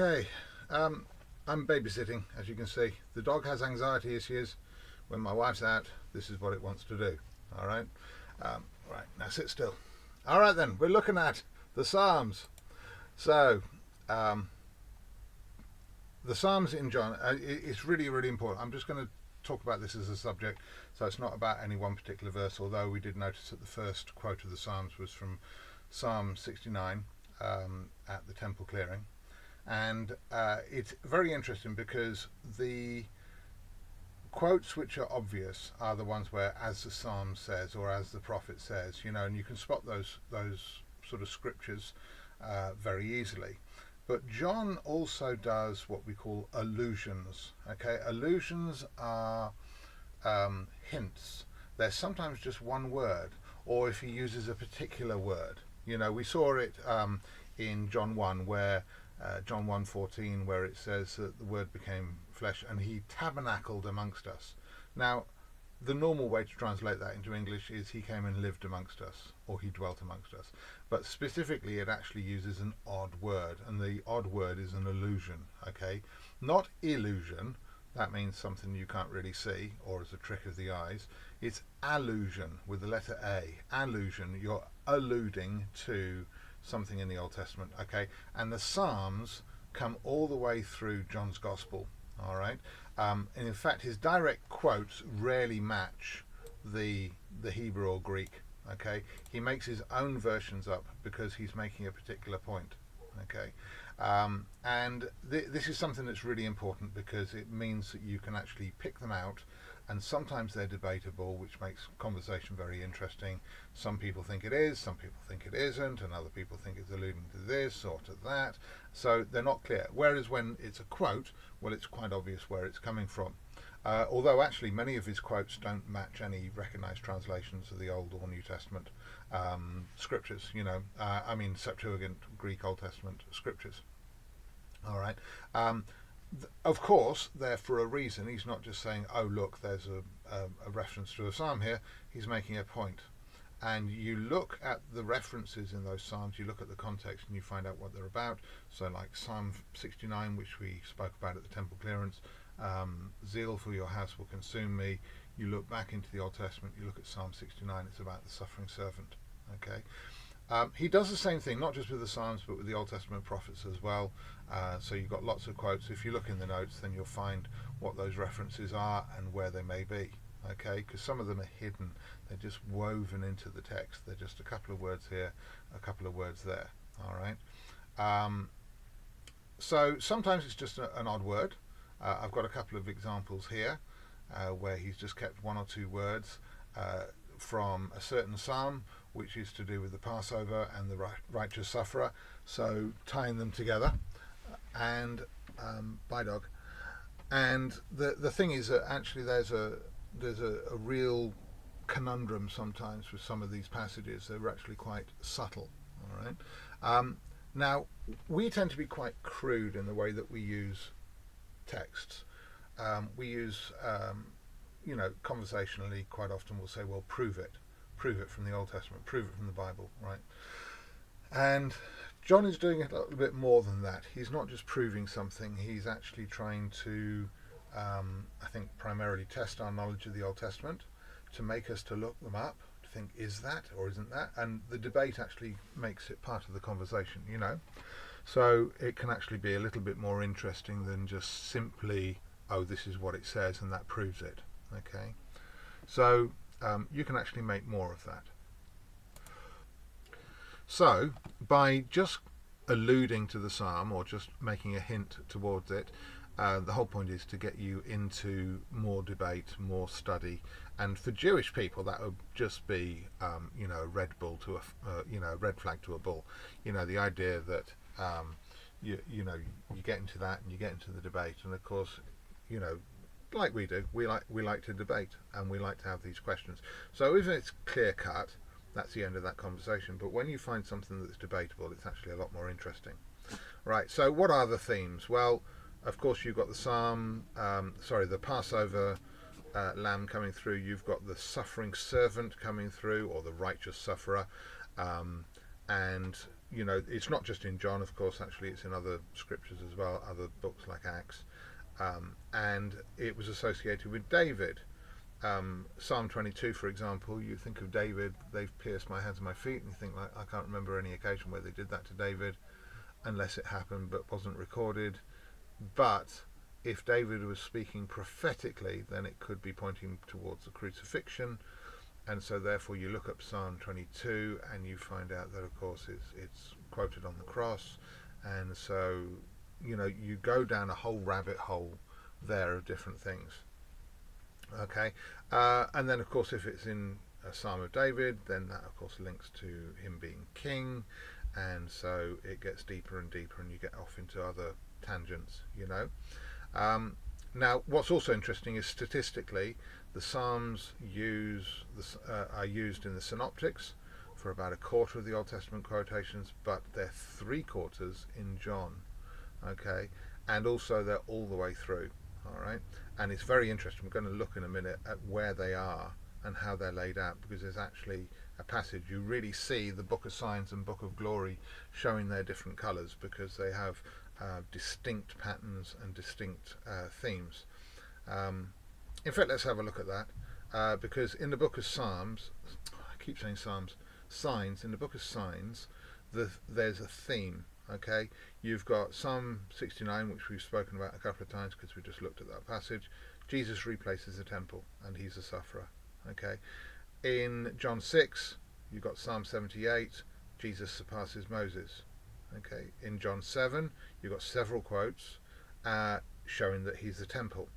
Okay, I'm babysitting, as you can see. The dog has anxiety issues. When my wife's out, this is what it wants to do. All right, right now sit still. All right then, we're looking at the Psalms. So, um, the Psalms in John, it's really, really important. I'm just going to talk about this as a subject, so it's not about any one particular verse. Although we did notice that the first quote of the Psalms was from Psalm 69 at the temple clearing. And it's very interesting because the quotes which are obvious are the ones where, as the psalm says or as the prophet says, and you can spot those sort of scriptures very easily. But John also does what we call allusions. Okay, allusions are hints. They're sometimes just one word, or if he uses a particular word. We saw it in John 1, where John 1:14, where it says that the word became flesh and he tabernacled amongst us. Now, the normal way to translate that into English is he came and lived amongst us, or he dwelt amongst us. But specifically, it actually uses an odd word, and the odd word is an allusion. Okay, not illusion. That means something you can't really see, or as a trick of the eyes. It's allusion with the letter A. Allusion. You're alluding to something in the Old Testament. Okay, and the Psalms come all the way through John's Gospel. All right, and in fact, his direct quotes rarely match the Hebrew or Greek. Okay, he makes his own versions up because he's making a particular point. Okay, and this is something that's really important because it means that you can actually pick them out, and sometimes they're debatable, which makes conversation very interesting. Some people think it is, some people think it isn't, and other people think it's alluding to this or to that. So they're not clear. Whereas when it's a quote, well, it's quite obvious where it's coming from. Although actually many of his quotes don't match any recognised translations of the Old or New Testament scriptures. I mean Septuagint, Greek Old Testament scriptures. All right. Of course, they're for a reason. He's not just saying, "Oh, look, there's a reference to a psalm here." He's making a point, and you look at the references in those psalms. You look at the context, and you find out what they're about. So, like Psalm 69, which we spoke about at the temple clearance, "Zeal for your house will consume me." You look back into the Old Testament. You look at Psalm 69. It's about the suffering servant. Okay. He does the same thing, not just with the Psalms, but with the Old Testament prophets as well. So you've got lots of quotes. If you look in the notes, then you'll find what those references are and where they may be. Okay, because some of them are hidden. They're just woven into the text. They're just a couple of words here, a couple of words there. All right. So sometimes it's just an odd word. I've got a couple of examples here where he's just kept one or two words from a certain psalm, which is to do with the Passover and the righteous sufferer. So tying them together, and by dog. And the thing is that actually there's a real conundrum sometimes with some of these passages. They're actually quite subtle. All right. Now we tend to be quite crude in the way that we use texts. We use conversationally, quite often we'll say, well, prove it from the Old Testament, prove it from the Bible, right? And John is doing it a little bit more than that. He's not just proving something, he's actually trying to, I think, primarily test our knowledge of the Old Testament, to make us to look them up, to think, is that or isn't that? And the debate actually makes it part of the conversation, So it can actually be a little bit more interesting than just simply, oh, this is what it says and that proves it. Okay, so you can actually make more of that. So by just alluding to the psalm or just making a hint towards it, the whole point is to get you into more debate, more study, and for Jewish people that would just be, a red bull to a red flag to a bull. The idea that you get into that and you get into the debate, and of course, like we do, we like to debate and we like to have these questions. So if it's clear cut, that's the end of that conversation. But when you find something that's debatable, it's actually a lot more interesting. Right, so what are the themes? Well, of course, you've got the Passover lamb coming through. You've got the suffering servant coming through, or the righteous sufferer, and you know, it's not just in John, of course. Actually, it's in other scriptures as well, other books like Acts, and it was associated with David. Psalm 22, for example, you think of David, they've pierced my hands and my feet, and you think, like, I can't remember any occasion where they did that to David, unless it happened but wasn't recorded. But if David was speaking prophetically, then it could be pointing towards the crucifixion, and so therefore you look up Psalm 22 and you find out that, of course, it's quoted on the cross, and so, you know, you go down a whole rabbit hole there of different things. Okay, and then of course if it's in a Psalm of David, then that of course links to him being king, and so it gets deeper and deeper, and you get off into other tangents, you know. Now, what's also interesting is statistically, the Psalms are used in the Synoptics for about a quarter of the Old Testament quotations, but they're 3/4 in John. Okay, and also they're all the way through. All right, and it's very interesting. We're going to look in a minute at where they are and how they're laid out, because there's actually a passage you really see the Book of Signs and Book of Glory showing their different colours, because they have distinct patterns and distinct themes. In fact, let's have a look at that, because in the Book of Psalms, I keep saying Psalms, Signs, in the Book of Signs, there's a theme. Okay, you've got Psalm 69, which we've spoken about a couple of times because we just looked at that passage. Jesus replaces the temple, and he's a sufferer. Okay, in John 6, you've got Psalm 78, Jesus surpasses Moses. Okay, in John 7, you've got several quotes showing that he's the temple.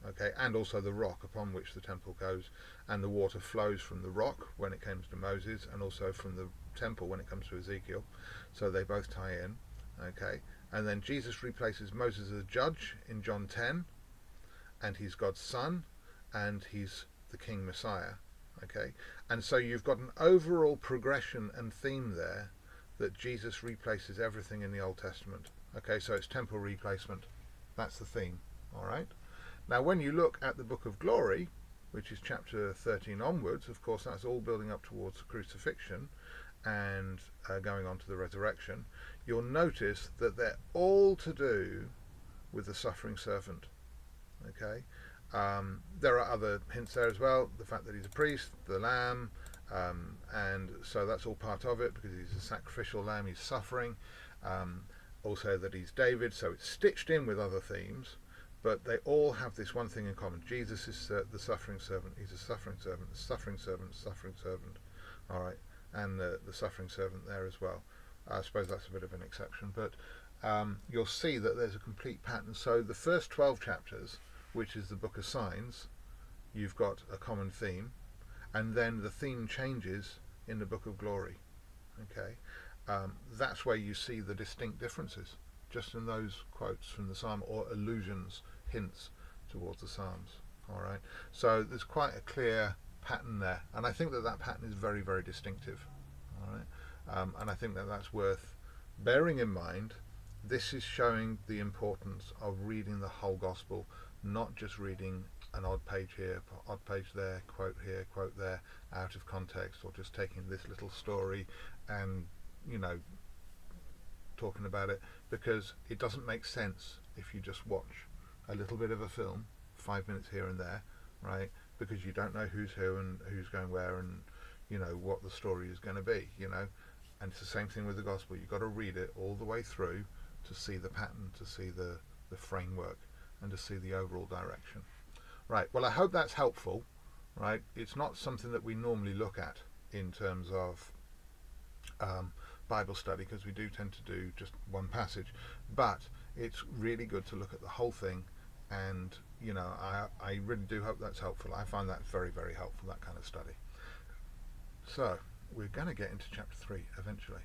Okay, and also the rock upon which the temple goes, and the water flows from the rock when it comes to Moses, and also from the temple when it comes to Ezekiel, so they both tie in. Okay, and then Jesus replaces Moses as a judge in John 10, and he's God's son, and he's the King Messiah. Okay, and so you've got an overall progression and theme there that Jesus replaces everything in the Old Testament. Okay, so it's temple replacement. That's the theme. All right. Now, when you look at the Book of Glory, which is chapter 13 onwards, of course, that's all building up towards the crucifixion and going on to the resurrection. You'll notice that they're all to do with the suffering servant. Okay, there are other hints there as well. The fact that he's a priest, the lamb, and so that's all part of it, because he's a sacrificial lamb. He's suffering. Also that he's David, so it's stitched in with other themes. But they all have this one thing in common. Jesus is the suffering servant. He's a suffering servant, the suffering servant, suffering servant. All right, and the suffering servant there as well. I suppose that's a bit of an exception, but you'll see that there's a complete pattern. So the first 12 chapters, which is the Book of Signs, you've got a common theme, and then the theme changes in the Book of Glory. Okay, that's where you see the distinct differences, just in those quotes from the Psalm, or allusions, hints towards the Psalms. All right, so there's quite a clear pattern there, and I think that that pattern is very, very distinctive. All right, and I think that that's worth bearing in mind. This is showing the importance of reading the whole gospel, not just reading an odd page here, odd page there, quote here, quote there, out of context, or just taking this little story and, you know, talking about it, because it doesn't make sense if you just watch a little bit of a film, 5 minutes here and there, right? Because you don't know who's who and who's going where, and, you know, what the story is going to be, you know. And it's the same thing with the gospel. You've got to read it all the way through to see the pattern, to see the framework, and to see the overall direction. Right, well, I hope that's helpful, right? It's not something that we normally look at in terms of Bible study, because we do tend to do just one passage, but it's really good to look at the whole thing, and, you know, I really do hope that's helpful. I find that very, very helpful, that kind of study. So we're going to get into chapter 3 eventually.